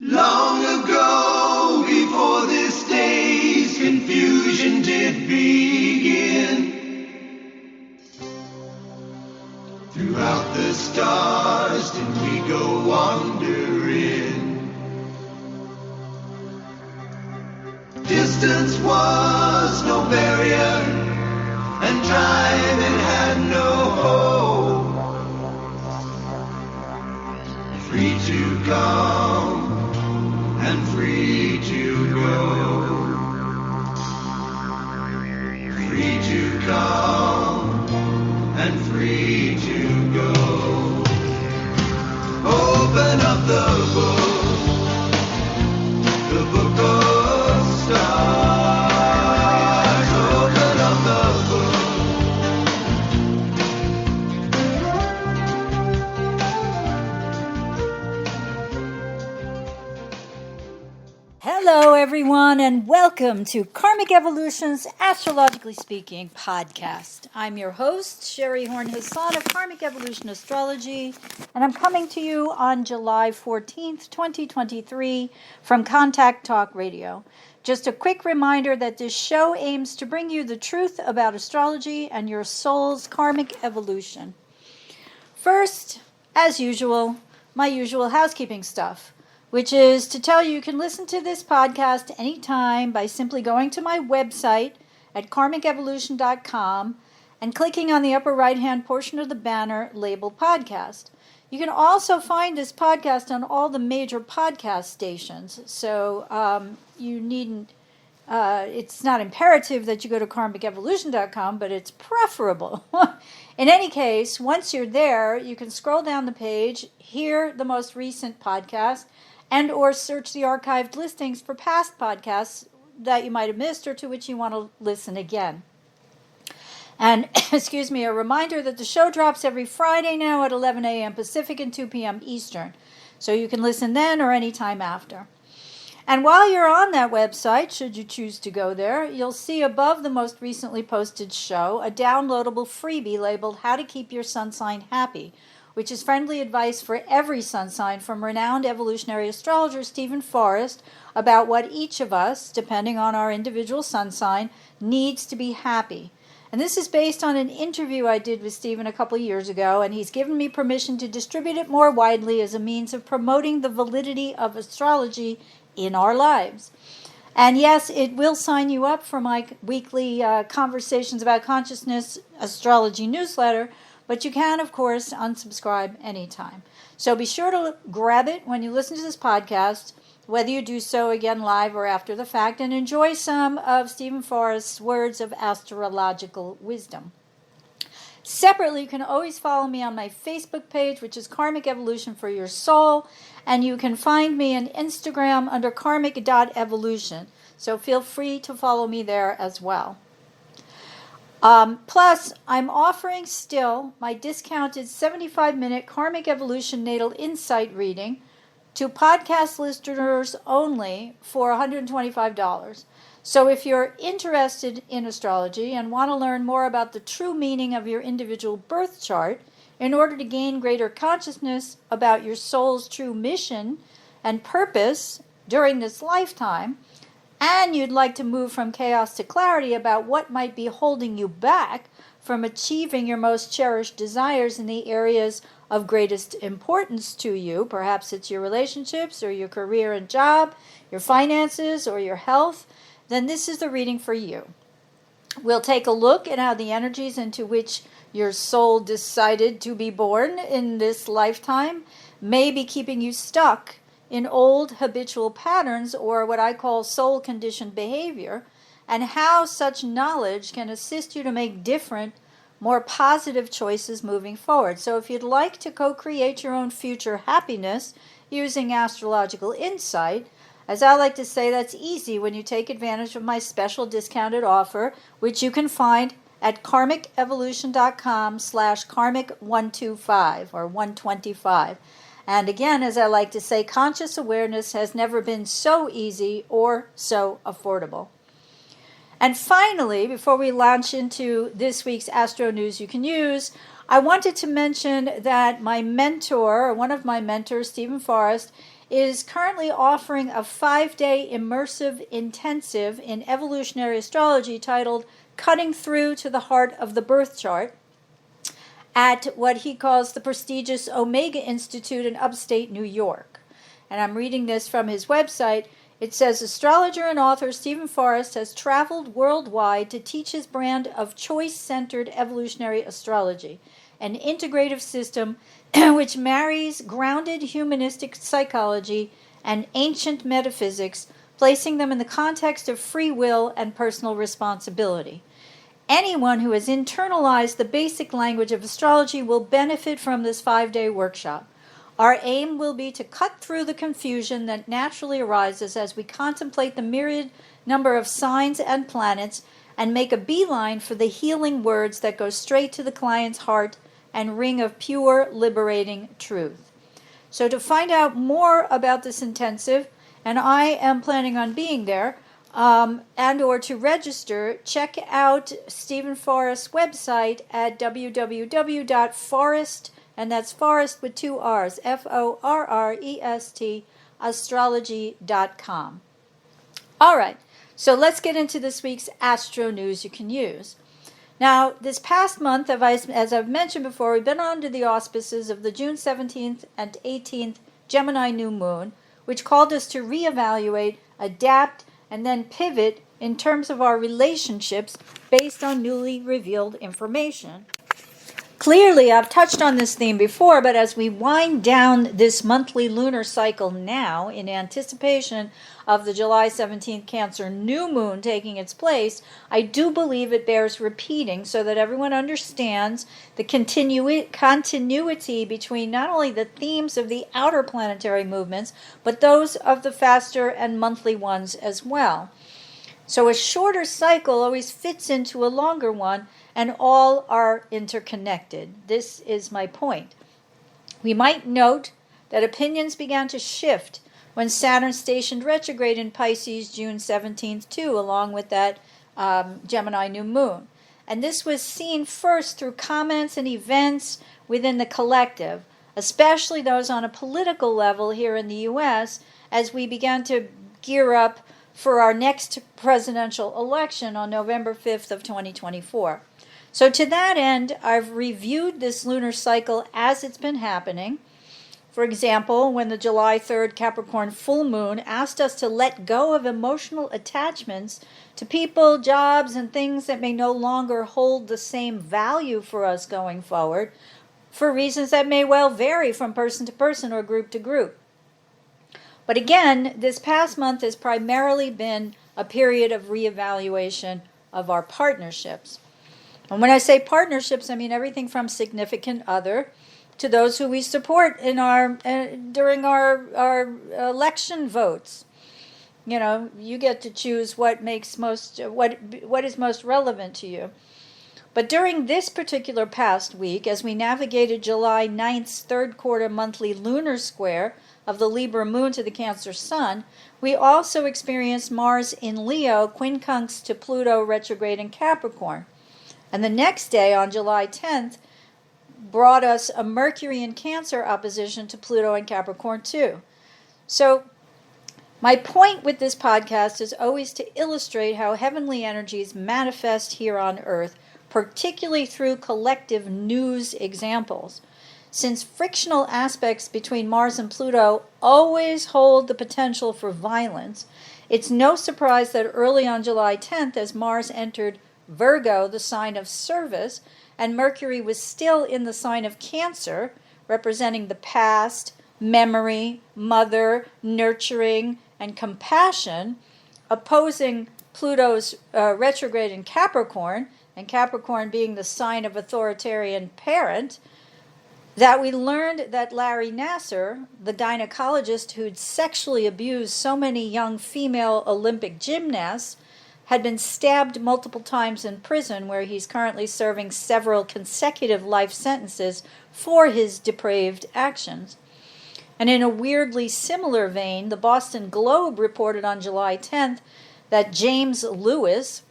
Long ago, before this day's confusion did begin, throughout the stars did we go wandering. Distance was no barrier, and time it had no hope. Free to come and free to go. Free to come and free to go. Open up the book of stars. Open up the Hello, everyone, and welcome to Karmic Evolution's Astrologically Speaking podcast. I'm your host, Sheri Horn Hasan of Karmic Evolution Astrology, and I'm coming to you on July 14th, 2023 from Contact Talk Radio. Just a quick reminder that this show aims to bring you the truth about astrology and your soul's karmic evolution. First, as usual, my usual housekeeping stuff, which is to tell you can listen to this podcast anytime by simply going to my website at KARMIC and clicking on the upper right-hand portion of the banner labeled podcast. You can also find this podcast on all the major podcast stations, so you needn't, it's not imperative that you go to KARMICEvolution.com, but it's preferable. In any case, once you're there, you can scroll down the page, hear the most recent podcast, and or search the archived listings for past podcasts that you might have missed or to which you want to listen again. And, a reminder that the show drops every Friday now at 11 a.m. Pacific and 2 p.m. Eastern. So you can listen then or any time after. And while you're on that website, should you choose to go there, you'll see above the most recently posted show a downloadable freebie labeled How to Keep Your Sun Sign Happy, which is friendly advice for every sun sign from renowned evolutionary astrologer Stephen Forrest about what each of us, depending on our individual sun sign, needs to be happy. And this is based on an interview I did with Stephen a couple years ago, and he's given me permission to distribute it more widely as a means of promoting the validity of astrology in our lives. And yes, it will sign you up for my weekly Conversations About Consciousness astrology newsletter, but you can, of course, unsubscribe anytime. So be sure to grab it when you listen to this podcast, whether you do so again live or after the fact, and enjoy some of Stephen Forrest's words of astrological wisdom. Separately, you can always follow me on my Facebook page, which is Karmic Evolution for Your Soul, and you can find me on Instagram under karmic.evolution. So feel free to follow me there as well. Plus, I'm offering still my discounted 75-minute Karmic Evolution Natal Insight reading to podcast listeners only for $125. So if you're interested in astrology and want to learn more about the true meaning of your individual birth chart in order to gain greater consciousness about your soul's true mission and purpose during this lifetime, and you'd like to move from chaos to clarity about what might be holding you back from achieving your most cherished desires in the areas of greatest importance to you, perhaps it's your relationships or your career and job, your finances or your health, then this is the reading for you. We'll take a look at how the energies into which your soul decided to be born in this lifetime may be keeping you stuck in old habitual patterns, or what I call soul-conditioned behavior, and how such knowledge can assist you to make different, more positive choices moving forward. So if you'd like to co-create your own future happiness using astrological insight, as I like to say, that's easy when you take advantage of my special discounted offer, which you can find at KARMICEvolution.com/karmic125 or 125. And again, as I like to say, conscious awareness has never been so easy or so affordable. And finally, before we launch into this week's Astro News You Can Use, I wanted to mention that my mentor, or one of my mentors, Stephen Forrest, is currently offering a 5-day immersive intensive in evolutionary astrology titled Cutting Through to the Heart of the Birth Chart at what he calls the prestigious Omega Institute in upstate New York. And I'm reading this from his website. It says, astrologer and author Stephen Forrest has traveled worldwide to teach his brand of choice-centered evolutionary astrology, an integrative system which marries grounded humanistic psychology and ancient metaphysics, placing them in the context of free will and personal responsibility. Anyone who has internalized the basic language of astrology will benefit from this 5-day workshop. Our aim will be to cut through the confusion that naturally arises as we contemplate the myriad number of signs and planets and make a beeline for the healing words that go straight to the client's heart and ring of pure, liberating truth. So to find out more about this intensive, and I am planning on being there, and or to register, check out Stephen Forrest's website at www.forrest, and that's Forrest with 2 R's, Forrest, astrology.com. All right, so let's get into this week's astro news you can use. Now, this past month, as I've mentioned before, we've been under the auspices of the June 17th and 18th Gemini new moon, which called us to reevaluate, adapt, and then pivot in terms of our relationships based on newly revealed information. Clearly, I've touched on this theme before, but as we wind down this monthly lunar cycle now in anticipation of the July 17th Cancer new moon taking its place, I do believe it bears repeating so that everyone understands the continuity between not only the themes of the outer planetary movements, but those of the faster and monthly ones as well. So a shorter cycle always fits into a longer one, and all are interconnected. This is my point. We might note that opinions began to shift when Saturn stationed retrograde in Pisces June 17th too, along with that Gemini new moon. And this was seen first through comments and events within the collective, especially those on a political level here in the U.S., as we began to gear up for our next presidential election on November 5th of 2024. So to that end, I've reviewed this lunar cycle as it's been happening. For example, when the July 3rd Capricorn full moon asked us to let go of emotional attachments to people, jobs, and things that may no longer hold the same value for us going forward, for reasons that may well vary from person to person or group to group. But again, this past month has primarily been a period of reevaluation of our partnerships. And when I say partnerships, I mean everything from significant other to those who we support in our during our election votes. You know, you get to choose what is most relevant to you. But during this particular past week, as we navigated July 9th's third quarter monthly lunar square of the Libra moon to the Cancer sun, we also experienced Mars in Leo quincunx to Pluto retrograde in Capricorn. And the next day, on July 10th, brought us a Mercury in Cancer opposition to Pluto and Capricorn too. So my point with this podcast is always to illustrate how heavenly energies manifest here on Earth, particularly through collective news examples. Since frictional aspects between Mars and Pluto always hold the potential for violence, it's no surprise that early on July 10th, as Mars entered Virgo, the sign of service, and Mercury was still in the sign of Cancer, representing the past, memory, mother, nurturing, and compassion, opposing Pluto's retrograde in Capricorn, and Capricorn being the sign of authoritarian parent, that we learned that Larry Nassar, the gynecologist who'd sexually abused so many young female Olympic gymnasts, had been stabbed multiple times in prison, where he's currently serving several consecutive life sentences for his depraved actions. And in a weirdly similar vein, the Boston Globe reported on July 10th that James Lewis,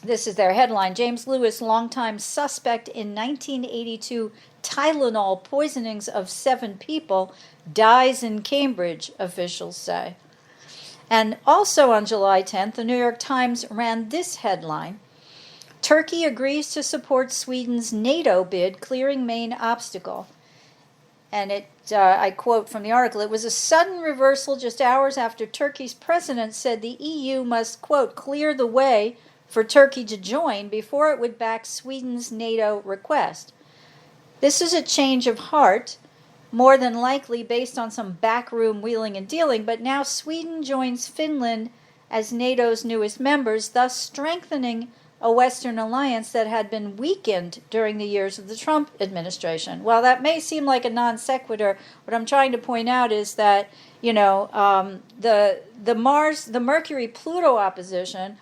this is their headline, James Lewis, longtime suspect in 1982 Tylenol poisonings of 7 people, dies in Cambridge, officials say. And also on July 10th, the New York Times ran this headline: Turkey agrees to support Sweden's NATO bid, clearing main obstacle. And I quote from the article, "It was a sudden reversal just hours after Turkey's president said the EU must, quote, clear the way for Turkey to join before it would back Sweden's NATO request. This is a change of heart, more than likely based on some backroom wheeling and dealing, but now Sweden joins Finland as NATO's newest members, thus strengthening a Western alliance that had been weakened during the years of the Trump administration." Well, that may seem like a non sequitur. What I'm trying to point out is that, the Mercury-Pluto opposition,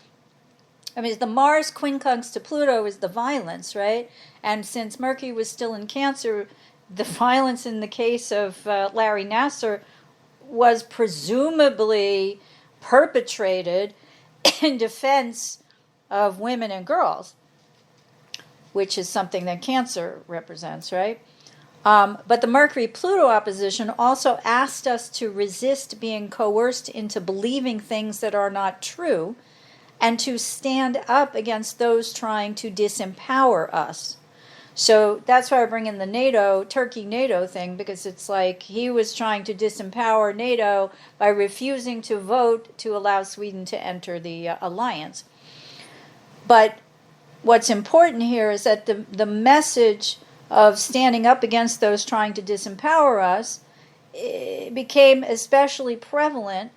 the Mars quincunx to Pluto is the violence, right? And since Mercury was still in Cancer, the violence in the case of Larry Nassar was presumably perpetrated in defense of women and girls, which is something that Cancer represents, right? But the Mercury-Pluto opposition also asked us to resist being coerced into believing things that are not true and to stand up against those trying to disempower us. So that's why I bring in the Turkey-NATO thing, because it's like he was trying to disempower NATO by refusing to vote to allow Sweden to enter the alliance. But what's important here is that the message of standing up against those trying to disempower us became especially prevalent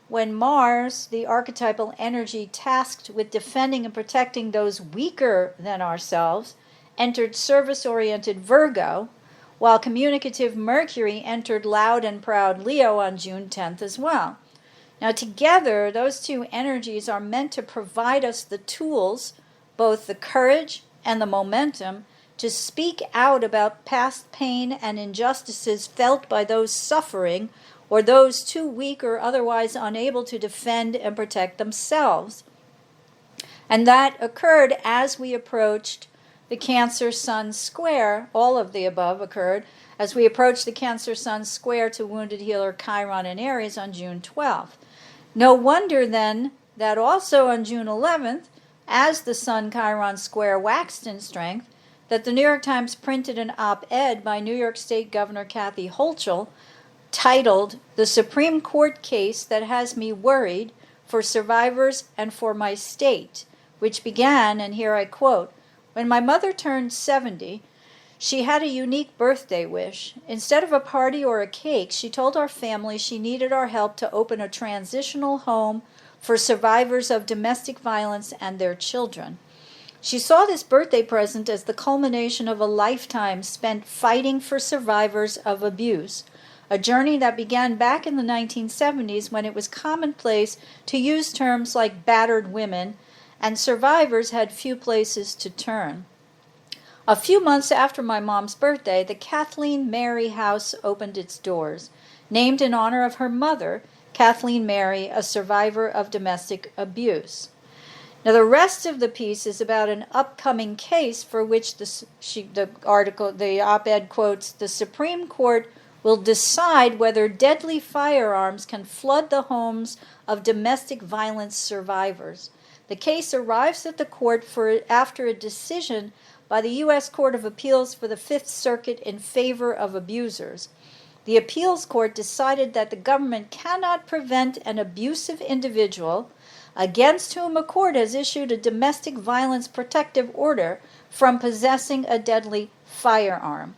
when Mars, the archetypal energy tasked with defending and protecting those weaker than ourselves, entered service-oriented Virgo, while communicative Mercury entered loud and proud Leo on June 10th as well. Now, together, those two energies are meant to provide us the tools, both the courage and the momentum, to speak out about past pain and injustices felt by those suffering or those too weak or otherwise unable to defend and protect themselves. And that occurred as we approached the Cancer-Sun square. All of the above occurred as we approached the Cancer-Sun square to wounded healer Chiron in Aries on June 12th. No wonder, then, that also on June 11th, as the Sun-Chiron square waxed in strength, that the New York Times printed an op-ed by New York State Governor Kathy Hochul titled, "The Supreme Court Case That Has Me Worried for Survivors and for My State," which began, and here I quote, "When my mother turned 70, she had a unique birthday wish. Instead of a party or a cake, she told our family she needed our help to open a transitional home for survivors of domestic violence and their children. She saw this birthday present as the culmination of a lifetime spent fighting for survivors of abuse, a journey that began back in the 1970s when it was commonplace to use terms like battered women, and survivors had few places to turn. A few months after my mom's birthday, the Kathleen Mary House opened its doors, named in honor of her mother, Kathleen Mary, a survivor of domestic abuse." Now, the rest of the piece is about an upcoming case for which the op-ed quotes, "The Supreme Court will decide whether deadly firearms can flood the homes of domestic violence survivors. The case arrives at the court after a decision by the U.S. Court of Appeals for the Fifth Circuit in favor of abusers. The appeals court decided that the government cannot prevent an abusive individual against whom a court has issued a domestic violence protective order from possessing a deadly firearm."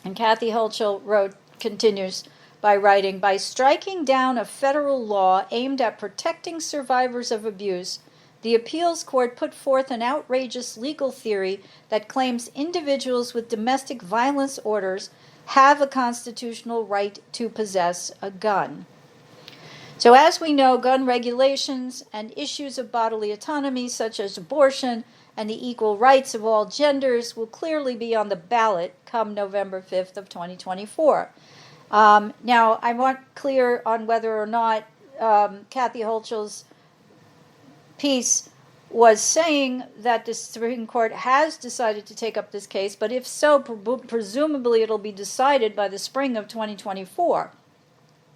And Kathy Hochul continues by writing, "By striking down a federal law aimed at protecting survivors of abuse, the appeals court put forth an outrageous legal theory that claims individuals with domestic violence orders have a constitutional right to possess a gun." So as we know, gun regulations and issues of bodily autonomy, such as abortion and the equal rights of all genders, will clearly be on the ballot come November 5th of 2024. Now, I want clear on whether or not Kathy Hochul's piece was saying that the Supreme Court has decided to take up this case, but if so, presumably it'll be decided by the spring of 2024.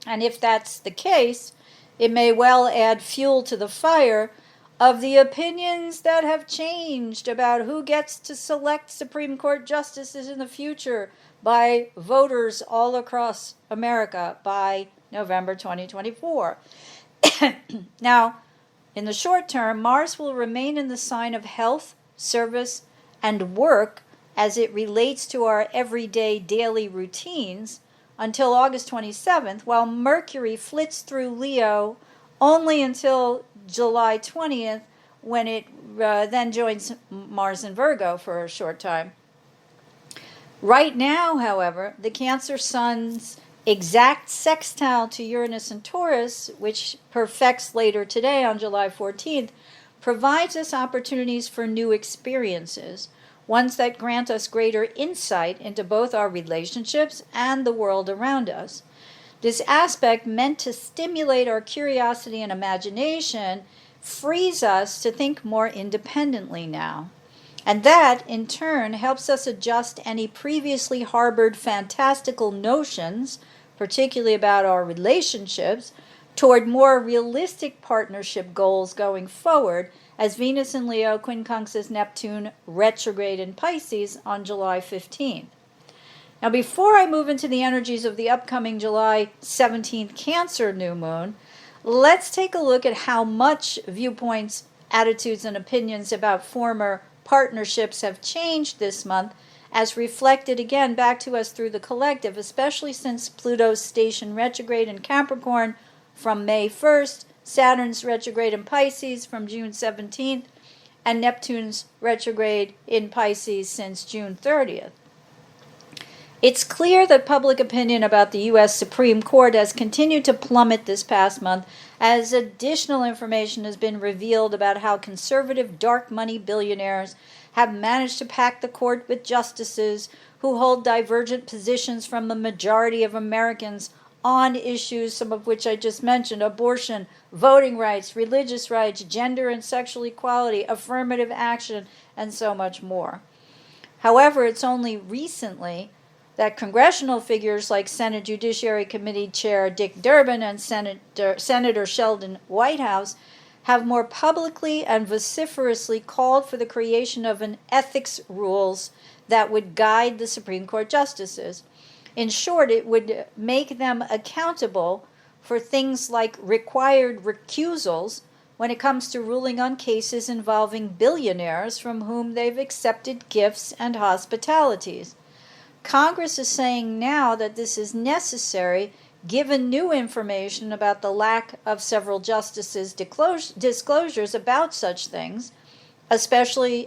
And if that's the case, it may well add fuel to the fire of the opinions that have changed about who gets to select Supreme Court justices in the future by voters all across America by November 2024. Now, in the short term, Mars will remain in the sign of health, service, and work as it relates to our everyday daily routines until August 27th, while Mercury flits through Leo only until July 20th, when it then joins Mars in Virgo for a short time. Right now, however, the Cancer Sun's exact sextile to Uranus and Taurus, which perfects later today on July 14th, provides us opportunities for new experiences, ones that grant us greater insight into both our relationships and the world around us. This aspect, meant to stimulate our curiosity and imagination, frees us to think more independently now. And that, in turn, helps us adjust any previously harbored fantastical notions, particularly about our relationships, toward more realistic partnership goals going forward, as Venus in Leo quincunxes Neptune retrograde in Pisces on July 15th. Now, before I move into the energies of the upcoming July 17th Cancer new moon, let's take a look at how much viewpoints, attitudes, and opinions about former partnerships have changed this month, as reflected again back to us through the collective, especially since Pluto's station retrograde in Capricorn from May 1st, Saturn's retrograde in Pisces from June 17th, and Neptune's retrograde in Pisces since June 30th. It's clear that public opinion about the U.S. Supreme Court has continued to plummet this past month as additional information has been revealed about how conservative dark money billionaires have managed to pack the court with justices who hold divergent positions from the majority of Americans on issues, some of which I just mentioned: abortion, voting rights, religious rights, gender and sexual equality, affirmative action, and so much more. However, it's only recently that congressional figures like Senate Judiciary Committee Chair Dick Durbin and Senator Sheldon Whitehouse have more publicly and vociferously called for the creation of an ethics rules that would guide the Supreme Court justices. In short, it would make them accountable for things like required recusals when it comes to ruling on cases involving billionaires from whom they've accepted gifts and hospitalities. Congress is saying now that this is necessary given new information about the lack of several justices' disclosures about such things, especially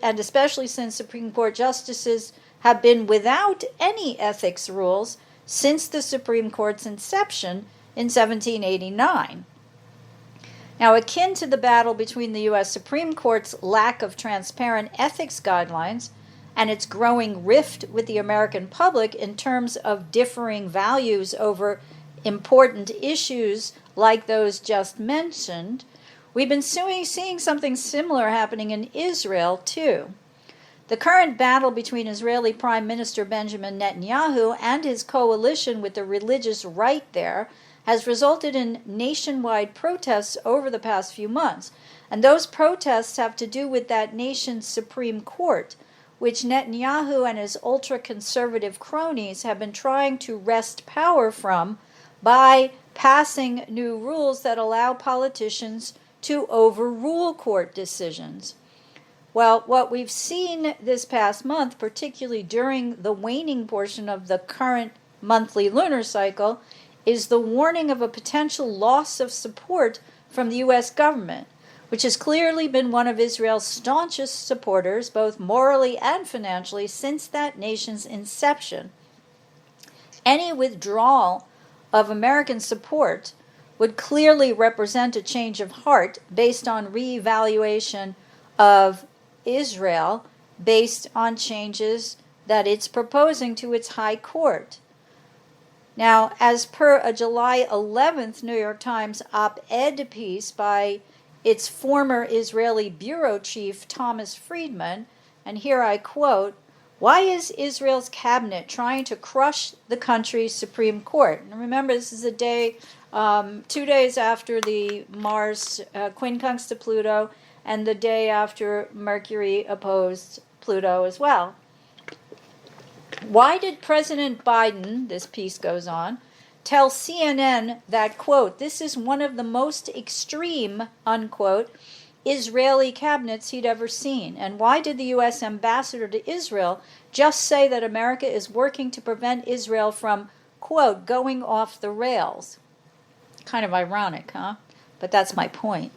since Supreme Court justices have been without any ethics rules since the Supreme Court's inception in 1789. Now, akin to the battle between the U.S. Supreme Court's lack of transparent ethics guidelines and its growing rift with the American public in terms of differing values over important issues like those just mentioned, we've been seeing something similar happening in Israel, too. The current battle between Israeli Prime Minister Benjamin Netanyahu and his coalition with the religious right there has resulted in nationwide protests over the past few months. And those protests have to do with that nation's Supreme Court, which Netanyahu and his ultra-conservative cronies have been trying to wrest power from by passing new rules that allow politicians to overrule court decisions. Well, what we've seen this past month, particularly during the waning portion of the current monthly lunar cycle, is the warning of a potential loss of support from the U.S. government, which has clearly been one of Israel's staunchest supporters, both morally and financially, since that nation's inception. Any withdrawal of American support would clearly represent a change of heart based on reevaluation of Israel based on changes that it's proposing to its high court. Now, as per a July 11th New York Times op-ed piece by its former Israeli bureau chief, Thomas Friedman, and here I quote, "Why is Israel's cabinet trying to crush the country's Supreme Court?" And remember, this is a day, 2 days after the Mars quincunx to Pluto, and the day after Mercury opposed Pluto as well. Why did President Biden, this piece goes on, tell CNN that, quote, "this is one of the most extreme," unquote, Israeli cabinets he'd ever seen? And why did the U.S. ambassador to Israel just say that America is working to prevent Israel from, quote, "going off the rails"? Kind of ironic, huh? But that's my point.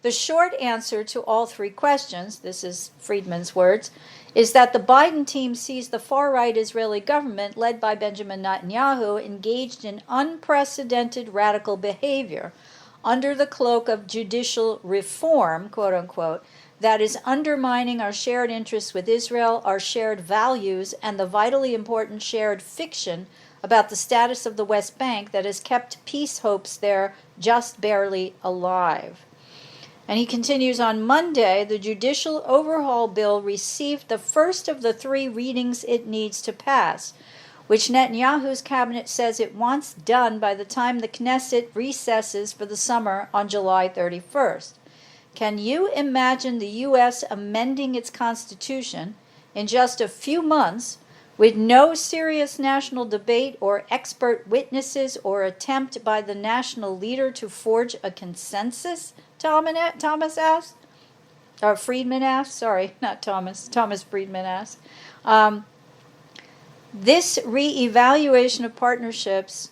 The short answer to all three questions, this is Friedman's words, is that the Biden team sees the far-right Israeli government, led by Benjamin Netanyahu, engaged in unprecedented radical behavior under the cloak of judicial reform, quote unquote, that is undermining our shared interests with Israel, our shared values, and the vitally important shared fiction about the status of the West Bank that has kept peace hopes there just barely alive. And he continues, on Monday, the judicial overhaul bill received the first of the three readings it needs to pass, which Netanyahu's cabinet says it wants done by the time the Knesset recesses for the summer on July 31st. Can you imagine the U.S. amending its constitution in just a few months with no serious national debate or expert witnesses or attempt by the national leader to forge a consensus? Thomas asked, or Friedman asked, sorry, not Thomas, Thomas Friedman asked. This re-evaluation of partnerships,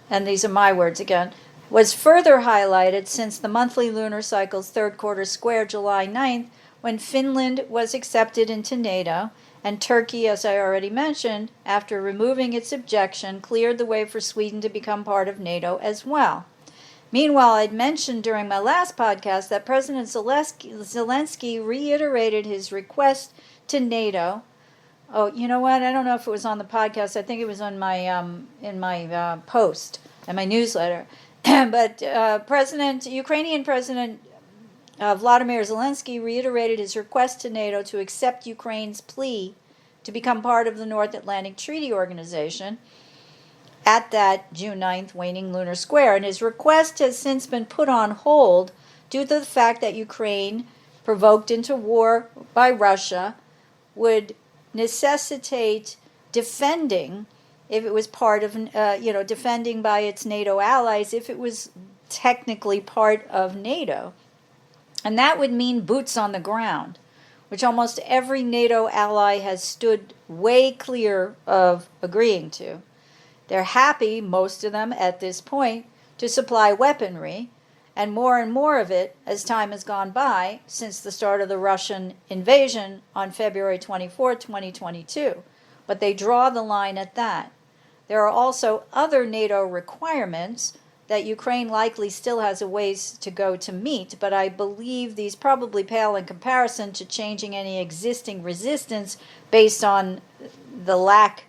and these are my words again, was further highlighted since the monthly lunar cycle's third quarter square July 9th, when Finland was accepted into NATO, and Turkey, as I already mentioned, after removing its objection, cleared the way for Sweden to become part of NATO as well. Meanwhile, I'd mentioned during my last podcast that President Zelensky reiterated his request to NATO. Oh, you know what? I don't know if it was on the podcast. I think it was on my in my post and my newsletter. But Ukrainian President Vladimir Zelensky reiterated his request to NATO to accept Ukraine's plea to become part of the North Atlantic Treaty Organization at that June 9th waning lunar square. And his request has since been put on hold due to the fact that Ukraine, provoked into war by Russia, would necessitate defending, if it was part of, defending by its NATO allies, if it was technically part of NATO. And that would mean boots on the ground, which almost every NATO ally has stood way clear of agreeing to. They're happy, most of them at this point, to supply weaponry, and more of it as time has gone by since the start of the Russian invasion on February 24, 2022. But they draw the line at that. There are also other NATO requirements that Ukraine likely still has a ways to go to meet, but I believe these probably pale in comparison to changing any existing resistance based on the lack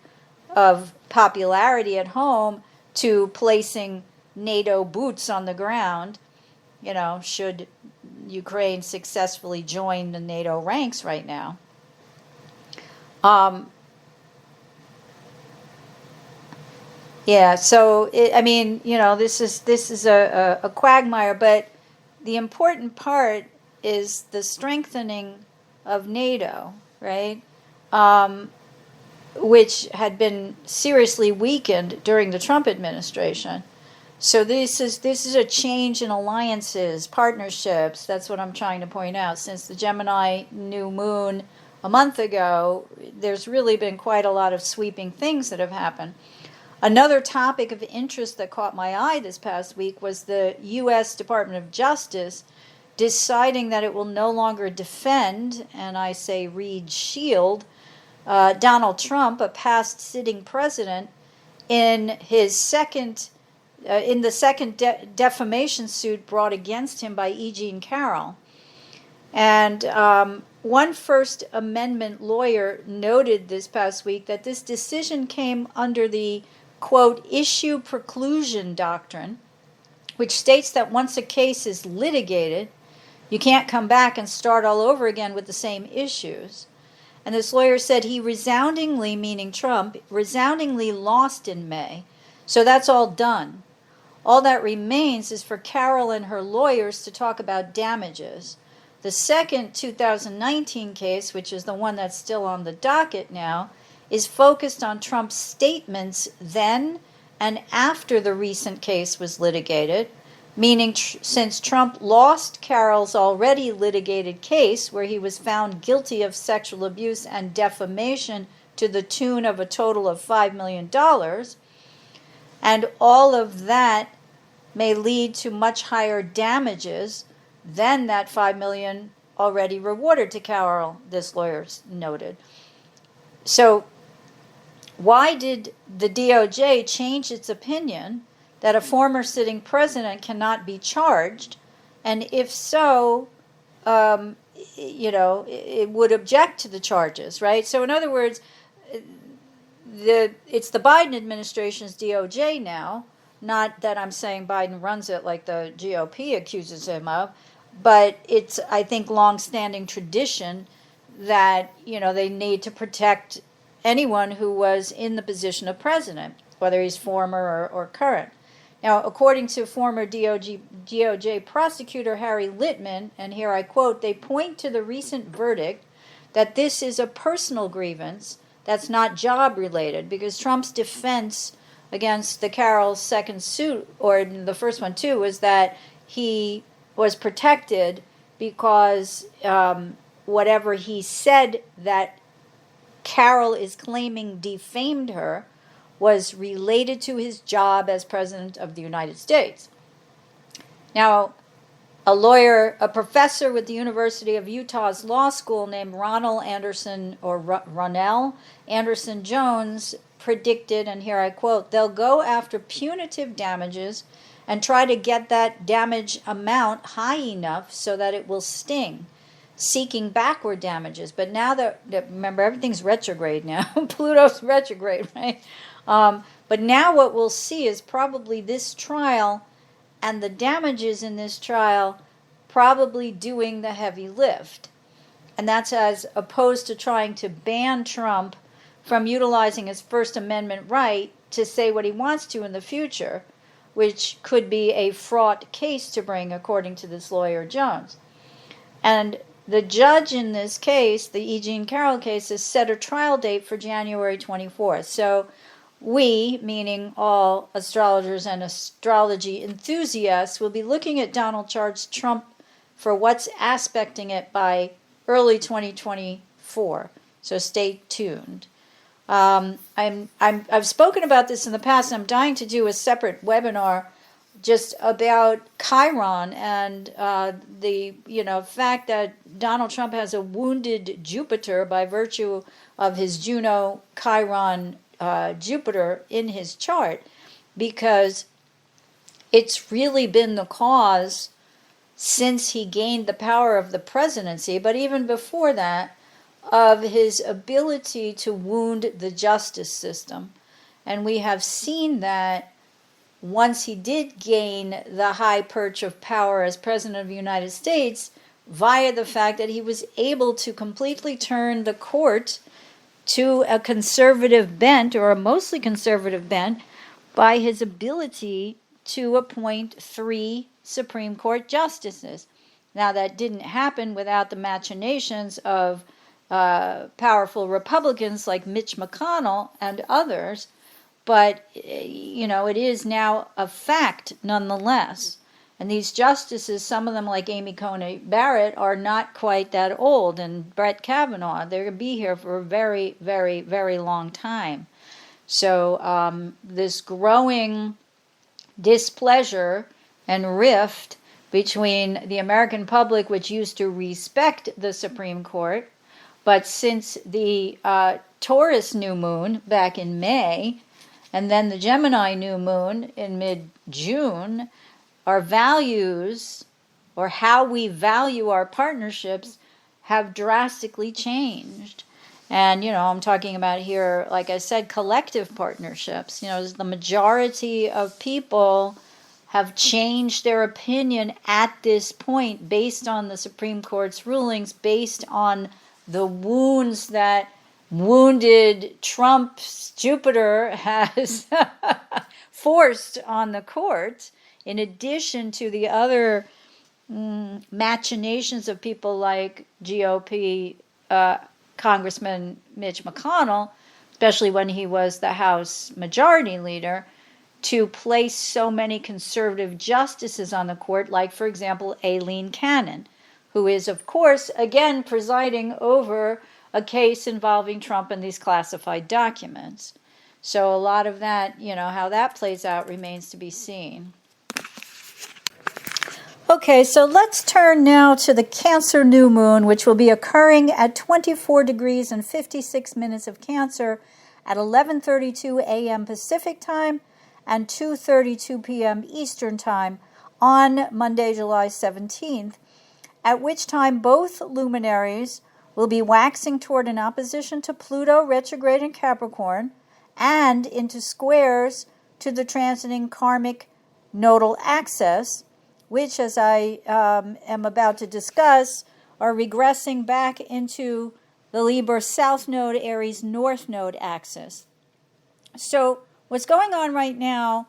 of popularity at home to placing NATO boots on the ground, should Ukraine successfully join the NATO ranks right now. So this is a quagmire, but the important part is the strengthening of NATO, right? Which had been seriously weakened during the Trump administration. So this is a change in alliances, partnerships. That's what I'm trying to point out. Since the Gemini new moon a month ago, there's really been quite a lot of sweeping things that have happened. Another topic of interest that caught my eye this past week was the U.S. Department of Justice deciding that it will no longer defend, and I say read shield, Donald Trump, a past sitting president, in his second defamation suit brought against him by E. Jean Carroll. And one First Amendment lawyer noted this past week that this decision came under the, quote, issue preclusion doctrine, which states that once a case is litigated, You can't come back and start all over again with the same issues. And this lawyer said he resoundingly, meaning Trump, resoundingly lost in May. So that's all done. All that remains is for Carol and her lawyers to talk about damages. The second 2019 case, which is the one that's still on the docket now, is focused on Trump's statements then and after the recent case was litigated, meaning since Trump lost Carol's already litigated case where he was found guilty of sexual abuse and defamation to the tune of a total of $5 million, and all of that may lead to much higher damages than that $5 million already rewarded to Carol, this lawyer noted. So why did the DOJ change its opinion that a former sitting president cannot be charged? And if so, it would object to the charges, right? So in other words, it's the Biden administration's DOJ now, not that I'm saying Biden runs it like the GOP accuses him of, but it's, I think, long-standing tradition that, they need to protect anyone who was in the position of president, whether he's former or current. Now, according to former DOJ prosecutor Harry Littman, and here I quote, they point to the recent verdict that this is a personal grievance that's not job-related, because Trump's defense against the Carroll's second suit, or the first one too, was that he was protected because whatever he said that Carroll is claiming defamed her was related to his job as President of the United States. Now, a professor with the University of Utah's law school named Ronell Anderson Jones predicted, and here I quote, they'll go after punitive damages and try to get that damage amount high enough so that it will sting, seeking backward damages. But now that remember, everything's retrograde now. Pluto's retrograde, right? But now what we'll see is probably this trial and the damages in this trial probably doing the heavy lift. And that's as opposed to trying to ban Trump from utilizing his First Amendment right to say what he wants to in the future, which could be a fraught case to bring, according to this lawyer Jones. And the judge in this case, the E. Jean Carroll case, has set a trial date for January 24th. So we, meaning all astrologers and astrology enthusiasts, will be looking at Donald Trump for what's aspecting it by early 2024. So stay tuned. I've spoken about this in the past, and I'm dying to do a separate webinar just about Chiron and the fact that Donald Trump has a wounded Jupiter by virtue of his Juno Chiron Jupiter in his chart, because it's really been the cause since he gained the power of the presidency, but even before that, of his ability to wound the justice system. And we have seen that once he did gain the high perch of power as President of the United States, via the fact that he was able to completely turn the court to a conservative bent, or a mostly conservative bent, by his ability to appoint 3 Supreme Court justices. Now, that didn't happen without the machinations of powerful Republicans like Mitch McConnell and others, but it is now a fact nonetheless. And these justices, some of them like Amy Coney Barrett, are not quite that old, and Brett Kavanaugh, they're going to be here for a very, very, very long time. So this growing displeasure and rift between the American public, which used to respect the Supreme Court, but since the Taurus new moon back in May, and then the Gemini new moon in mid-June, our values, or how we value our partnerships, have drastically changed. And, I'm talking about here, like I said, collective partnerships. The majority of people have changed their opinion at this point based on the Supreme Court's rulings, based on the wounds that wounded Trump's Jupiter has forced on the court, in addition to the other machinations of people like GOP Congressman Mitch McConnell, especially when he was the House Majority Leader, to place so many conservative justices on the court, like, for example, Aileen Cannon, who is, of course, again presiding over a case involving Trump and these classified documents. So a lot of that, how that plays out remains to be seen. Okay, so let's turn now to the Cancer new moon, which will be occurring at 24 degrees and 56 minutes of Cancer at 11:32 a.m. Pacific time and 2:32 p.m. Eastern time on Monday, July 17th, at which time both luminaries will be waxing toward an opposition to Pluto retrograde in Capricorn and into squares to the transiting karmic nodal axis, which, as I am about to discuss, are regressing back into the Libra South Node, Aries North Node axis. So what's going on right now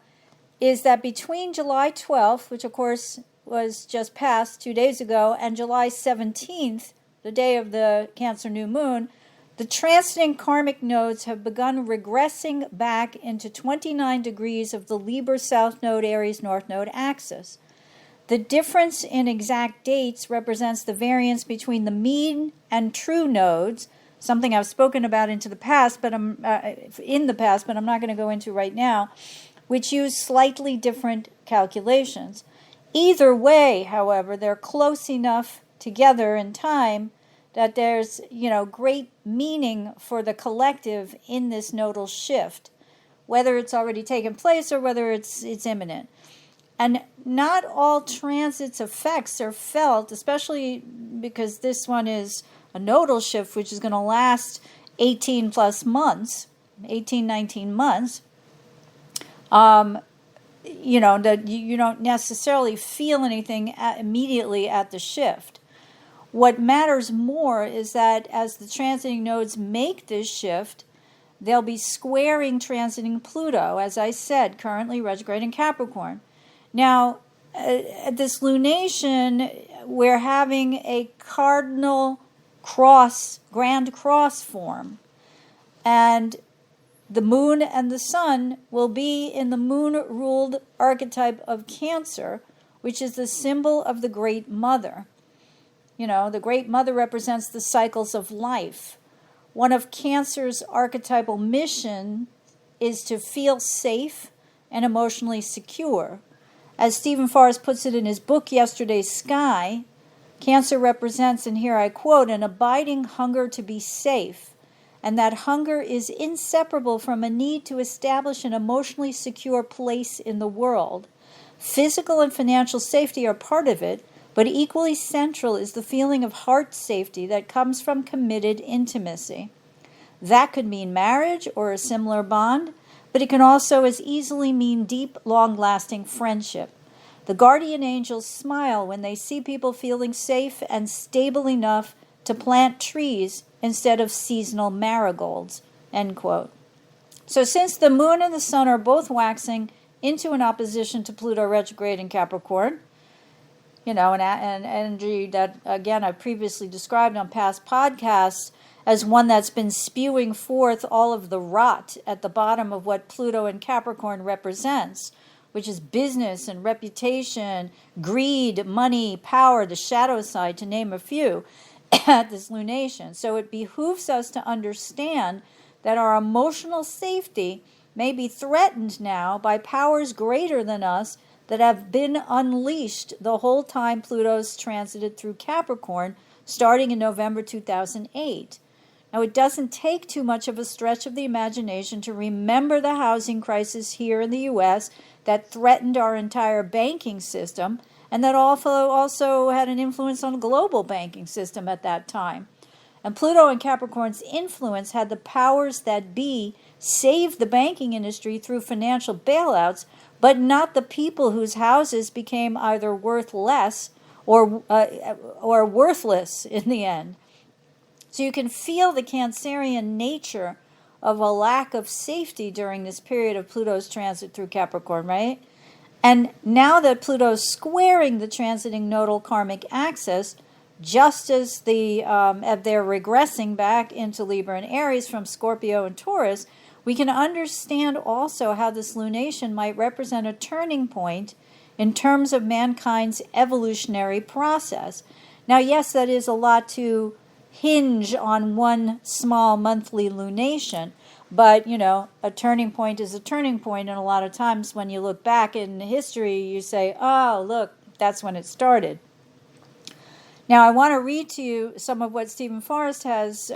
is that between July 12th, which of course was just passed 2 days ago, and July 17th, the day of the Cancer new moon, the transiting karmic nodes have begun regressing back into 29 degrees of the Libra South Node, Aries North Node axis. The difference in exact dates represents the variance between the mean and true nodes, something I've spoken about in the past, but I'm not going to go into right now, which use slightly different calculations. Either way, however, they're close enough together in time that there's, great meaning for the collective in this nodal shift, whether it's already taken place or whether it's imminent. And not all transits' effects are felt, especially because this one is a nodal shift, which is going to last 19 months. That you don't necessarily feel anything immediately at the shift. What matters more is that as the transiting nodes make this shift, they'll be squaring transiting Pluto, as I said, currently retrograde in Capricorn. Now, at this lunation, we're having a cardinal grand cross form. And the moon and the sun will be in the moon-ruled archetype of Cancer, which is the symbol of the Great Mother. The Great Mother represents the cycles of life. One of Cancer's archetypal mission is to feel safe and emotionally secure. As Stephen Forrest puts it in his book, Yesterday's Sky, Cancer represents, and here I quote, an abiding hunger to be safe, and that hunger is inseparable from a need to establish an emotionally secure place in the world. Physical and financial safety are part of it, but equally central is the feeling of heart safety that comes from committed intimacy. That could mean marriage or a similar bond, but it can also as easily mean deep, long-lasting friendship. The guardian angels smile when they see people feeling safe and stable enough to plant trees instead of seasonal marigolds, end quote. So since the moon and the sun are both waxing into an opposition to Pluto retrograde in Capricorn, an energy that, again, I previously described on past podcasts as one that's been spewing forth all of the rot at the bottom of what Pluto and Capricorn represents, which is business and reputation, greed, money, power, the shadow side, to name a few, at this lunation. So it behooves us to understand that our emotional safety may be threatened now by powers greater than us that have been unleashed the whole time Pluto's transited through Capricorn, starting in November 2008. Now, it doesn't take too much of a stretch of the imagination to remember the housing crisis here in the U.S. that threatened our entire banking system, and that also had an influence on the global banking system at that time. And Pluto and Capricorn's influence had the powers that be save the banking industry through financial bailouts but not the people whose houses became either worth less or worthless in the end. So you can feel the Cancerian nature of a lack of safety during this period of Pluto's transit through Capricorn, right? And now that Pluto's squaring the transiting nodal karmic axis, just as they're regressing back into Libra and Aries from Scorpio and Taurus, we can understand also how this lunation might represent a turning point in terms of mankind's evolutionary process. Now, yes, that is a lot to hinge on one small monthly lunation, but, a turning point is a turning point, and a lot of times when you look back in history, you say, oh, look, that's when it started. Now, I want to read to you some of what Stephen Forrest has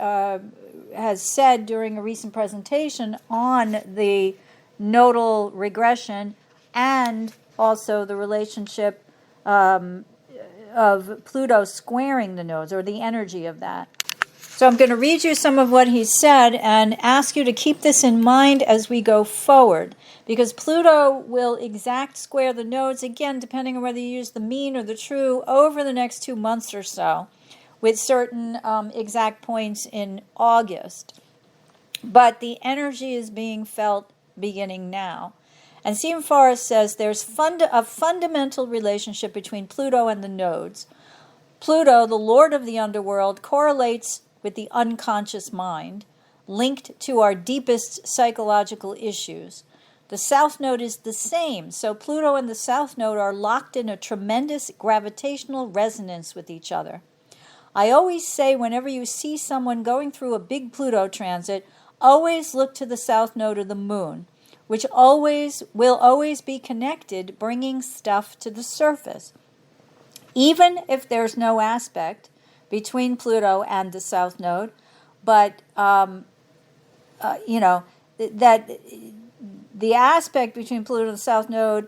said during a recent presentation on the nodal regression and also the relationship of Pluto squaring the nodes, or the energy of that. So I'm going to read you some of what he said and ask you to keep this in mind as we go forward, because Pluto will exact square the nodes, again, depending on whether you use the mean or the true, over the next 2 months or so, with certain exact points in August. But the energy is being felt beginning now. And Stephen Forrest says there's a fundamental relationship between Pluto and the nodes. Pluto, the lord of the underworld, correlates with the unconscious mind, linked to our deepest psychological issues. The South Node is the same, so Pluto and the South Node are locked in a tremendous gravitational resonance with each other. I always say whenever you see someone going through a big Pluto transit, always look to the South Node of the Moon, which will always be connected, bringing stuff to the surface. Even if there's no aspect between Pluto and the South Node, but that the aspect between Pluto and the South Node,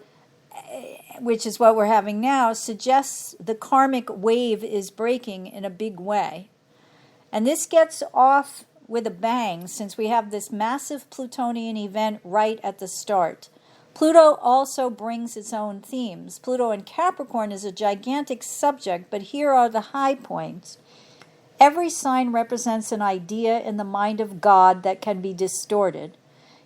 which is what we're having now, suggests the karmic wave is breaking in a big way. And this gets off with a bang, since we have this massive Plutonian event right at the start. Pluto also brings its own themes. Pluto in Capricorn is a gigantic subject, but here are the high points. Every sign represents an idea in the mind of God that can be distorted.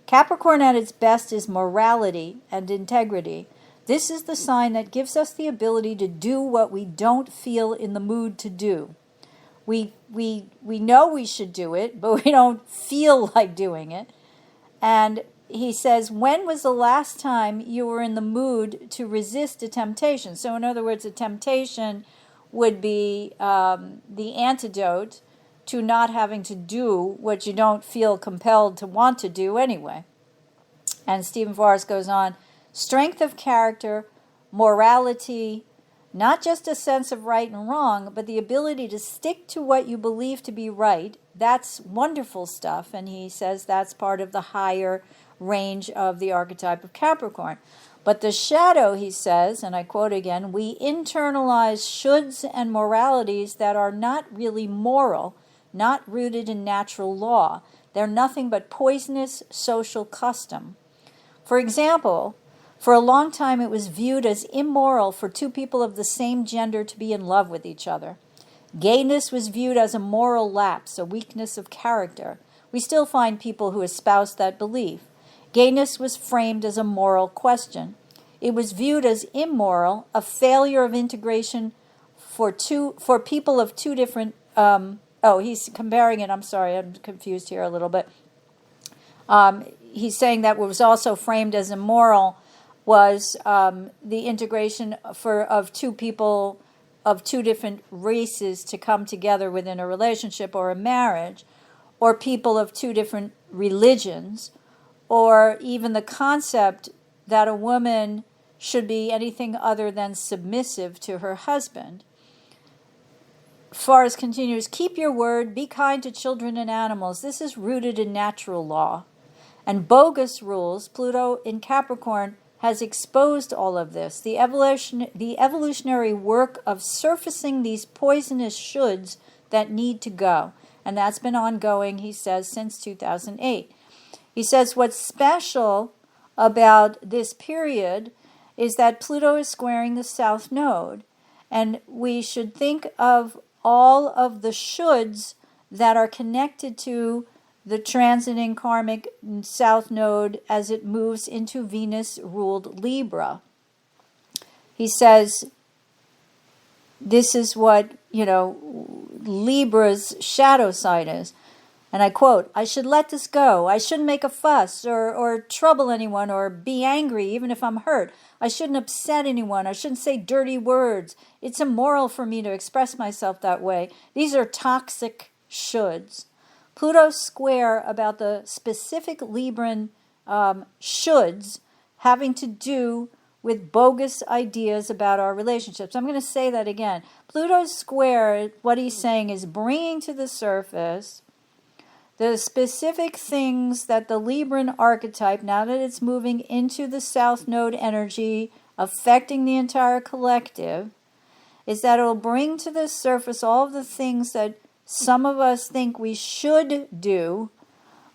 Capricorn at its best is morality and integrity. This is the sign that gives us the ability to do what we don't feel in the mood to do. We know we should do it, but we don't feel like doing it. And he says, when was the last time you were in the mood to resist a temptation? So in other words, a temptation would be the antidote to not having to do what you don't feel compelled to want to do anyway. And Stephen Forrest goes on, strength of character, morality, not just a sense of right and wrong, but the ability to stick to what you believe to be right. That's wonderful stuff. And he says that's part of the higher range of the archetype of Capricorn. But the shadow, he says, and I quote again, we internalize shoulds and moralities that are not really moral, not rooted in natural law. They're nothing but poisonous social custom. For example, for a long time it was viewed as immoral for two people of the same gender to be in love with each other. Gayness was viewed as a moral lapse, a weakness of character. We still find people who espouse that belief. Gayness was framed as a moral question. It was viewed as immoral, a failure of integration for people of two different. He's comparing it. I'm sorry, I'm confused here a little bit. He's saying that what was also framed as immoral was the integration of two people of two different races to come together within a relationship or a marriage, or people of two different religions, or even the concept that a woman should be anything other than submissive to her husband. Forrest continues, keep your word, be kind to children and animals. This is rooted in natural law. And bogus rules, Pluto in Capricorn has exposed all of this. The evolutionary work of surfacing these poisonous shoulds that need to go. And that's been ongoing, he says, since 2008. He says what's special about this period is that Pluto is squaring the south node. And we should think of all of the shoulds that are connected to the transiting karmic south node as it moves into Venus-ruled Libra. He says, this is what, Libra's shadow side is. And I quote, I should let this go. I shouldn't make a fuss or trouble anyone or be angry even if I'm hurt. I shouldn't upset anyone. I shouldn't say dirty words. It's immoral for me to express myself that way. These are toxic shoulds. Pluto's square about the specific Libran shoulds having to do with bogus ideas about our relationships. I'm going to say that again. Pluto's square, what he's saying is bringing to the surface the specific things that the Libran archetype, now that it's moving into the South Node energy, affecting the entire collective, is that it'll bring to the surface all of the things that some of us think we should do,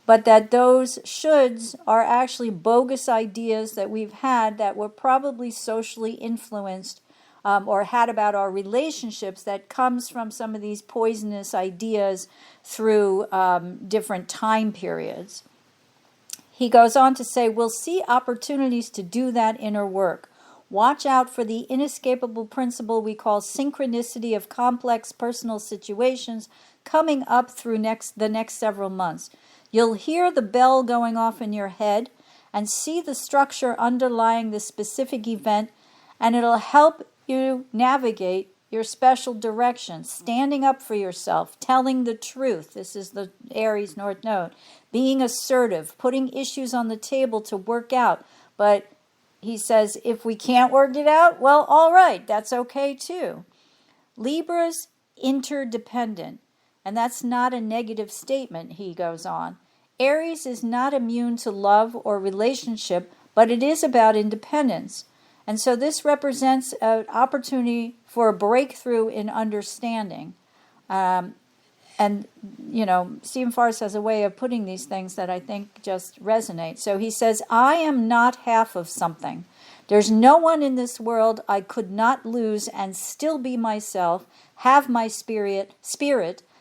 but that those shoulds are actually bogus ideas that we've had that were probably socially influenced or had about our relationships that comes from some of these poisonous ideas through different time periods. He goes on to say, we'll see opportunities to do that inner work. Watch out for the inescapable principle we call synchronicity of complex personal situations coming up through the next several months. You'll hear the bell going off in your head and see the structure underlying the specific event, and it'll help you navigate your special direction, standing up for yourself, telling the truth. This is the Aries North Node. Being assertive, putting issues on the table to work out. But he says, if we can't work it out, well, all right, that's okay too. Libra's interdependent, and that's not a negative statement, he goes on. Aries is not immune to love or relationship, but it is about independence. And so this represents an opportunity for a breakthrough in understanding. Stephen Farris has a way of putting these things that I think just resonate. So he says, I am not half of something. There's no one in this world I could not lose and still be myself, have my spirit,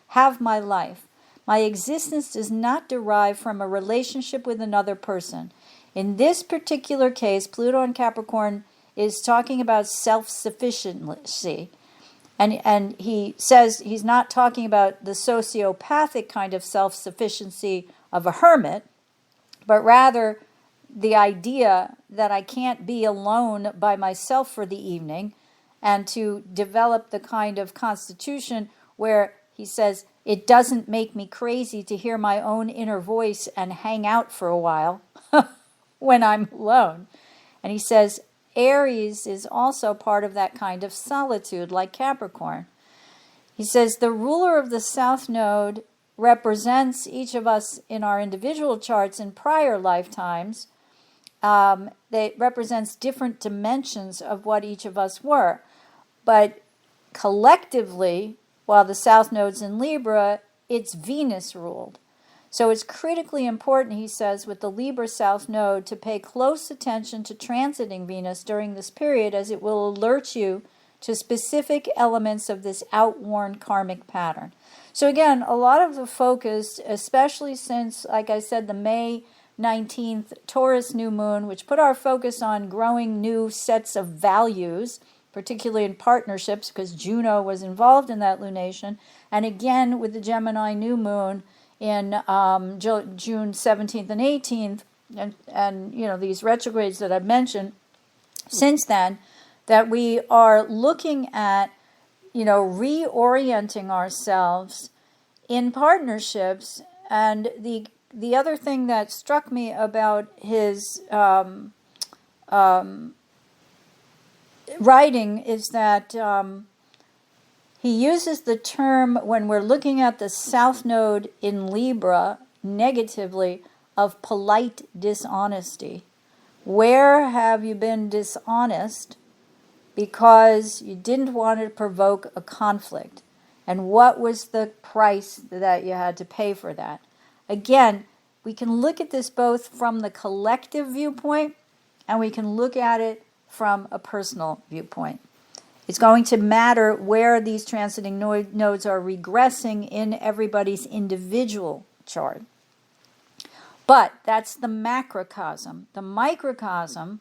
have my life. My existence does not derive from a relationship with another person. In this particular case, Pluto and Capricorn is talking about self-sufficiency. And he says he's not talking about the sociopathic kind of self-sufficiency of a hermit, but rather the idea that I can't be alone by myself for the evening, and to develop the kind of constitution where he says it doesn't make me crazy to hear my own inner voice and hang out for a while when I'm alone. And he says Aries is also part of that kind of solitude, like Capricorn. He says the ruler of the South Node represents each of us in our individual charts in prior lifetimes. That represents different dimensions of what each of us were. But collectively, while the South Node's in Libra, it's Venus ruled. So it's critically important, he says, with the Libra South Node to pay close attention to transiting Venus during this period, as it will alert you to specific elements of this outworn karmic pattern. So again, a lot of the focus, especially since, like I said, the May 19th Taurus new moon, which put our focus on growing new sets of values, particularly in partnerships, because Juno was involved in that lunation, and again with the Gemini new moon in June 17th and 18th, and these retrogrades that I've mentioned since then, that we are looking at, reorienting ourselves in partnerships. And the other thing that struck me about his writing is that he uses the term, when we're looking at the South Node in Libra, negatively, of polite dishonesty. Where have you been dishonest because you didn't want to provoke a conflict? And what was the price that you had to pay for that? Again, we can look at this both from the collective viewpoint and we can look at it from a personal viewpoint. It's going to matter where these transiting nodes are regressing in everybody's individual chart. But that's the macrocosm. The microcosm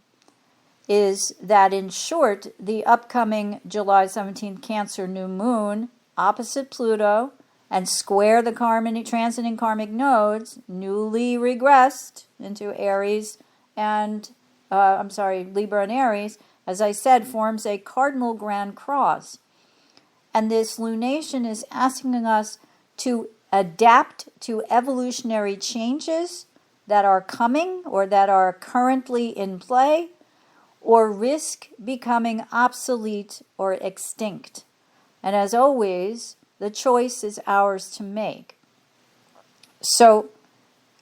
is that, in short, the upcoming July 17th Cancer new moon opposite Pluto and square the transiting karmic nodes, newly regressed into Aries and, Libra and Aries, as I said, forms a cardinal grand cross. And this lunation is asking us to adapt to evolutionary changes that are coming or that are currently in play, or risk becoming obsolete or extinct. And as always, the choice is ours to make. So,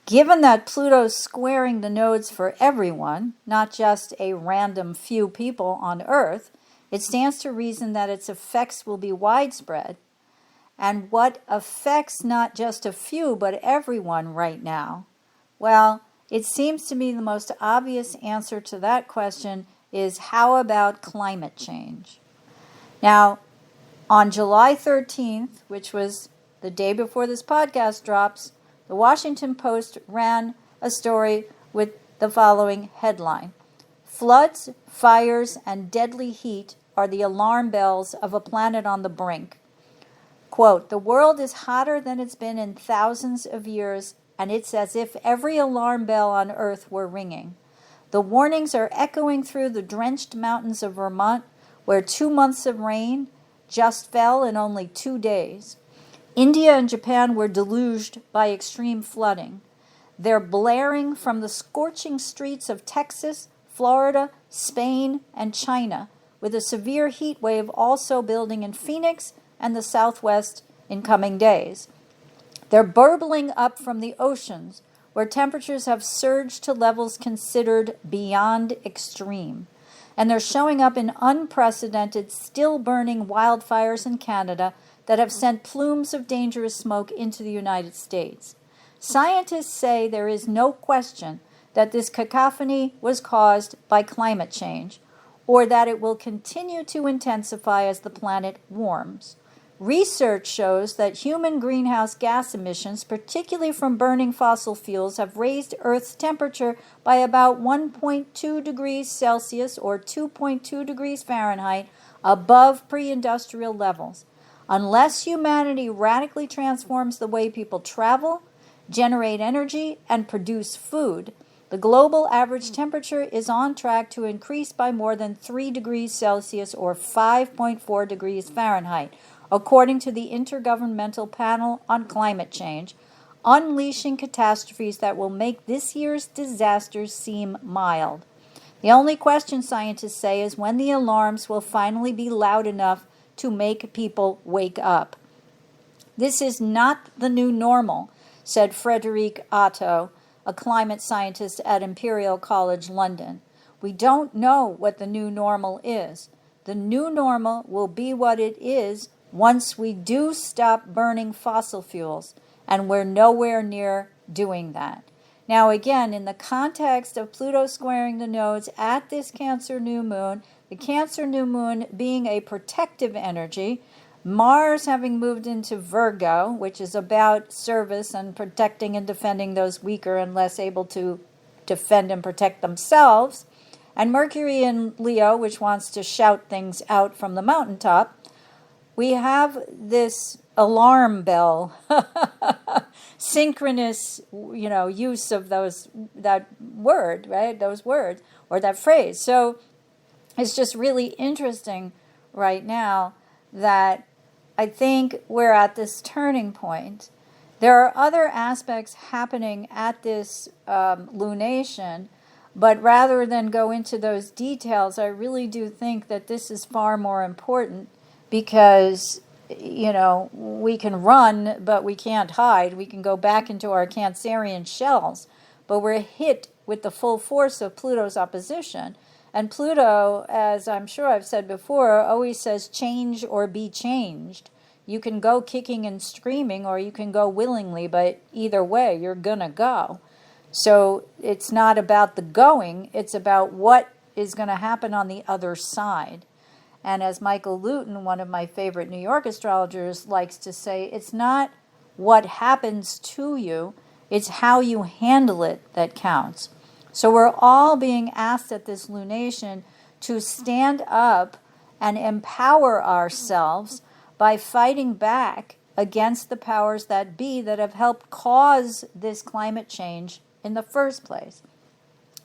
given that Pluto's squaring the nodes for everyone, not just a random few people on Earth, it stands to reason that its effects will be widespread. And what affects not just a few, but everyone right now? Well, it seems to me the most obvious answer to that question is, how about climate change? Now, on July 13th, which was the day before this podcast drops, the Washington Post ran a story with the following headline: "Floods, fires, and deadly heat are the alarm bells of a planet on the brink." Quote, "The world is hotter than it's been in thousands of years, and it's as if every alarm bell on Earth were ringing. The warnings are echoing through the drenched mountains of Vermont, where 2 months of rain just fell in only 2 days. India and Japan were deluged by extreme flooding. They're blaring from the scorching streets of Texas, Florida, Spain, and China, with a severe heat wave also building in Phoenix and the Southwest in coming days. They're burbling up from the oceans, where temperatures have surged to levels considered beyond extreme. And they're showing up in unprecedented, still-burning wildfires in Canada that have sent plumes of dangerous smoke into the United States. Scientists say there is no question that this cacophony was caused by climate change, or that it will continue to intensify as the planet warms. Research shows that human greenhouse gas emissions, particularly from burning fossil fuels, have raised Earth's temperature by about 1.2 degrees Celsius or 2.2 degrees Fahrenheit above pre-industrial levels. Unless humanity radically transforms the way people travel, generate energy, and produce food, the global average temperature is on track to increase by more than 3 degrees Celsius or 5.4 degrees Fahrenheit, according to the Intergovernmental Panel on Climate Change, unleashing catastrophes that will make this year's disasters seem mild. The only question, scientists say, is when the alarms will finally be loud enough to make people wake up. "This is not the new normal," said Frederic Otto, a climate scientist at Imperial College London. "We don't know what the new normal is. The new normal will be what it is once we do stop burning fossil fuels, and we're nowhere near doing that." Now, again, in the context of Pluto squaring the nodes at this Cancer new moon, the Cancer new moon being a protective energy, Mars having moved into Virgo, which is about service and protecting and defending those weaker and less able to defend and protect themselves, and Mercury in Leo, which wants to shout things out from the mountaintop, we have this alarm bell, synchronous, use of that word, right? Those words or that phrase. So it's just really interesting right now that I think we're at this turning point. There are other aspects happening at this lunation, but rather than go into those details, I really do think that this is far more important because, we can run, but we can't hide. We can go back into our Cancerian shells, but we're hit with the full force of Pluto's opposition. And Pluto, as I'm sure I've said before, always says change or be changed. You can go kicking and screaming or you can go willingly, but either way, you're going to go. So it's not about the going, it's about what is going to happen on the other side. And as Michael Luton, one of my favorite New York astrologers, likes to say, it's not what happens to you, it's how you handle it that counts. So we're all being asked at this lunation to stand up and empower ourselves by fighting back against the powers that be that have helped cause this climate change in the first place.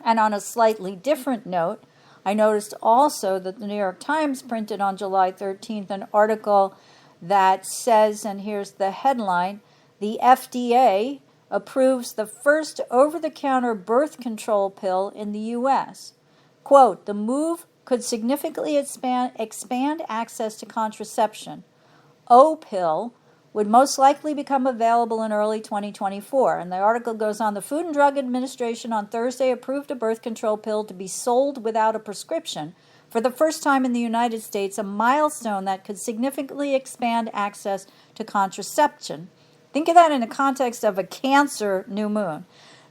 And on a slightly different note, I noticed also that the New York Times printed on July 13th an article that says, and here's the headline, the FDA approves the first over-the-counter birth control pill in the U.S. Quote, the move could significantly expand access to contraception. O-pill would most likely become available in early 2024. And the article goes on, the Food and Drug Administration on Thursday approved a birth control pill to be sold without a prescription for the first time in the United States, a milestone that could significantly expand access to contraception. Think of that in the context of a Cancer new moon.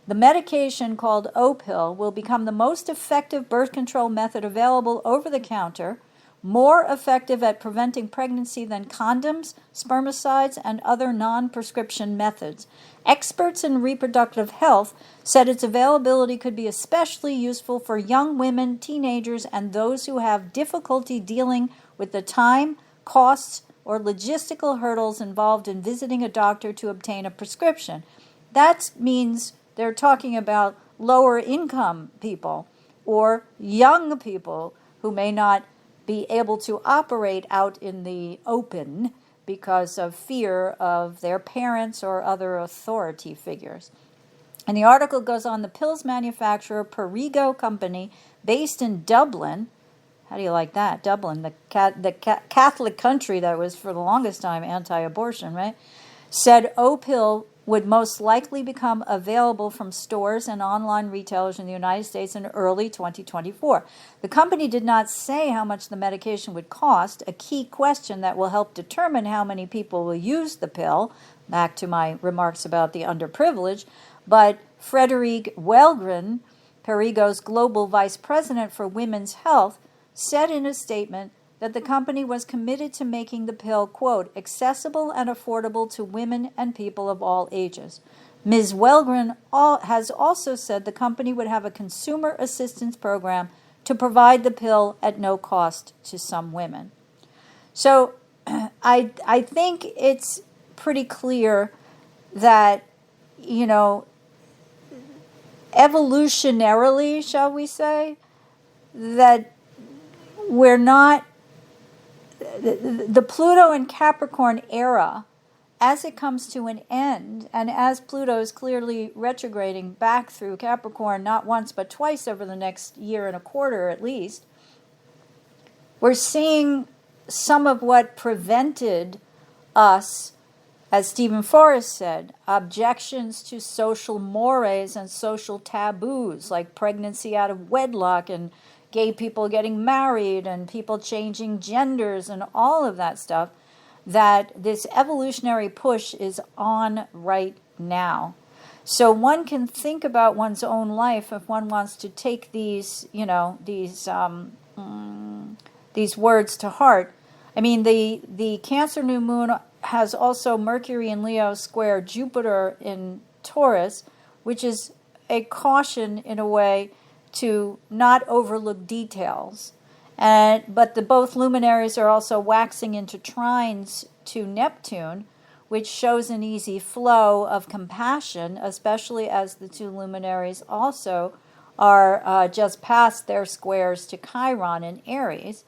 The medication called O-pill will become the most effective birth control method available over the counter, more effective at preventing pregnancy than condoms, spermicides, and other non-prescription methods. Experts in reproductive health said its availability could be especially useful for young women, teenagers, and those who have difficulty dealing with the time, costs, or logistical hurdles involved in visiting a doctor to obtain a prescription. That means they're talking about lower income people or young people who may not be able to operate out in the open because of fear of their parents or other authority figures. And the article goes on, the pills manufacturer Perrigo Company, based in Dublin, how do you like that? Dublin, the Catholic country that was for the longest time anti-abortion, right? Said O-pill would most likely become available from stores and online retailers in the United States in early 2024. The company did not say how much the medication would cost, a key question that will help determine how many people will use the pill, back to my remarks about the underprivileged, but Frederique Wellgren, Perrigo's global vice president for women's health, said in a statement that the company was committed to making the pill, quote, accessible and affordable to women and people of all ages. Ms. Wellgren has also said the company would have a consumer assistance program to provide the pill at no cost to some women. So I think it's pretty clear that, you know, evolutionarily, shall we say, that we're not, the Pluto and Capricorn era, as it comes to an end, and as Pluto is clearly retrograding back through Capricorn not once but twice over the next year and a quarter at least, we're seeing some of what prevented us, as Stephen Forrest said, objections to social mores and social taboos like pregnancy out of wedlock and gay people getting married and people changing genders and all of that stuff, that this evolutionary push is on right now. So one can think about one's own life if one wants to take these, you know, these words to heart. I mean, the Cancer new moon has also Mercury in Leo square Jupiter in Taurus, which is a caution in a way to not overlook details. But both luminaries are also waxing into trines to Neptune, which shows an easy flow of compassion, especially as the two luminaries also are just past their squares to Chiron in Aries,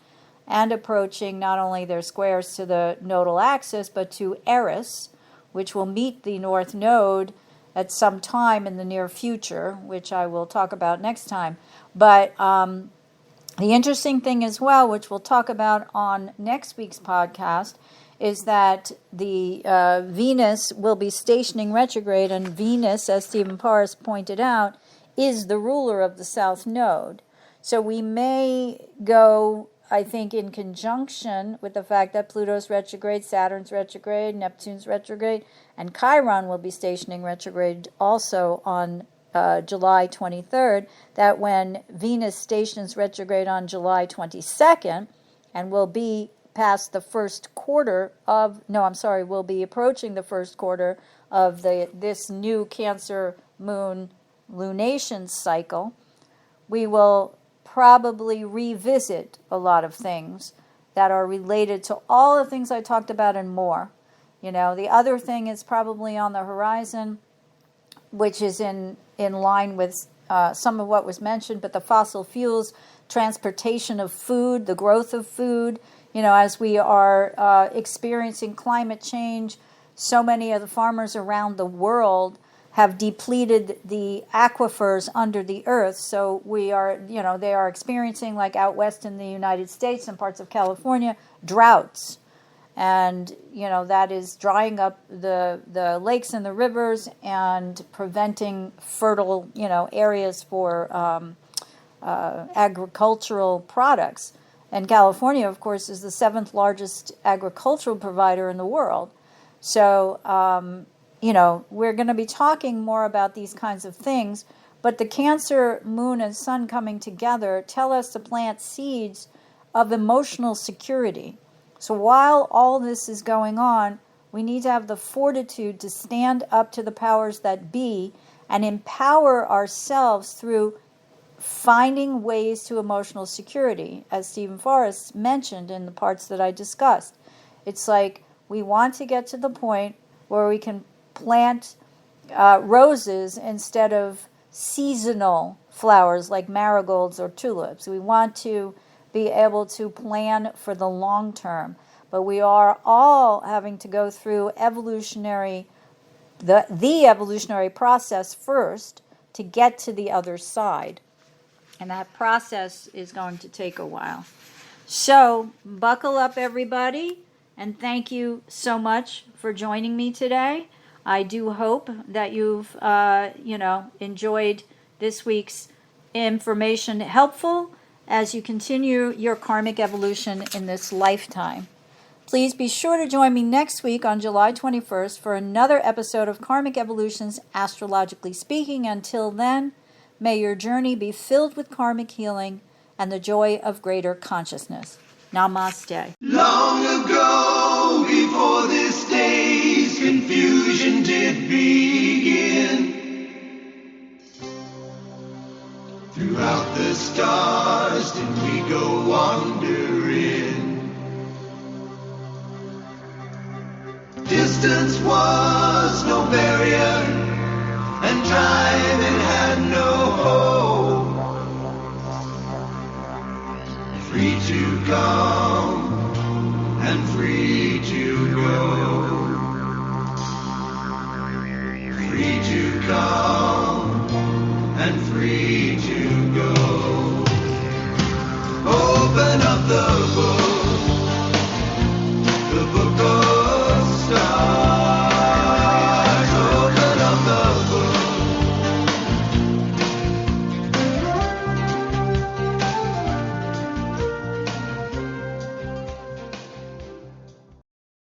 and approaching not only their squares to the nodal axis, but to Aries, which will meet the North Node at some time in the near future, which I will talk about next time. But the interesting thing as well, which we'll talk about on next week's podcast, is that the Venus will be stationing retrograde, and Venus, as Stephen Forrest pointed out, is the ruler of the South Node. So we may go, I think, in conjunction with the fact that Pluto's retrograde, Saturn's retrograde, Neptune's retrograde, and Chiron will be stationing retrograde also on July 23rd, that when Venus stations retrograde on July 22nd and will be past the first quarter of, no, I'm sorry, will be approaching the first quarter of this new Cancer moon lunation cycle, we will probably revisit a lot of things that are related to all the things I talked about and more. The other thing is probably on the horizon, which is in line with some of what was mentioned, but the fossil fuels, transportation of food, the growth of food, as we are experiencing climate change, so many of the farmers around the world have depleted the aquifers under the earth. So we are, they are experiencing, like out west in the United States and parts of California, droughts. And, that is drying up the lakes and the rivers and preventing fertile, areas for agricultural products. And California, of course, is the 7th largest agricultural provider in the world. So, we're going to be talking more about these kinds of things. But the Cancer, Moon, and Sun coming together tell us to plant seeds of emotional security. So while all this is going on, we need to have the fortitude to stand up to the powers that be and empower ourselves through finding ways to emotional security, as Stephen Forrest mentioned in the parts that I discussed. It's like we want to get to the point where we can plant roses instead of seasonal flowers like marigolds or tulips. We want to be able to plan for the long term, but we are all having to go through the evolutionary process first to get to the other side. And that process is going to take a while. So buckle up, everybody, and thank you so much for joining me today. I do hope that you've, enjoyed this week's information helpful as you continue your karmic evolution in this lifetime. Please be sure to join me next week on July 21st for another episode of Karmic Evolutions, Astrologically Speaking. Until then, may your journey be filled with karmic healing and the joy of greater consciousness. Namaste. Long ago, before this day's confusion did begin, throughout the stars did we go wandering. Distance was no barrier, and time it had no hope. Free to come and free to go. Free to come and free to go. Open up the book of stars.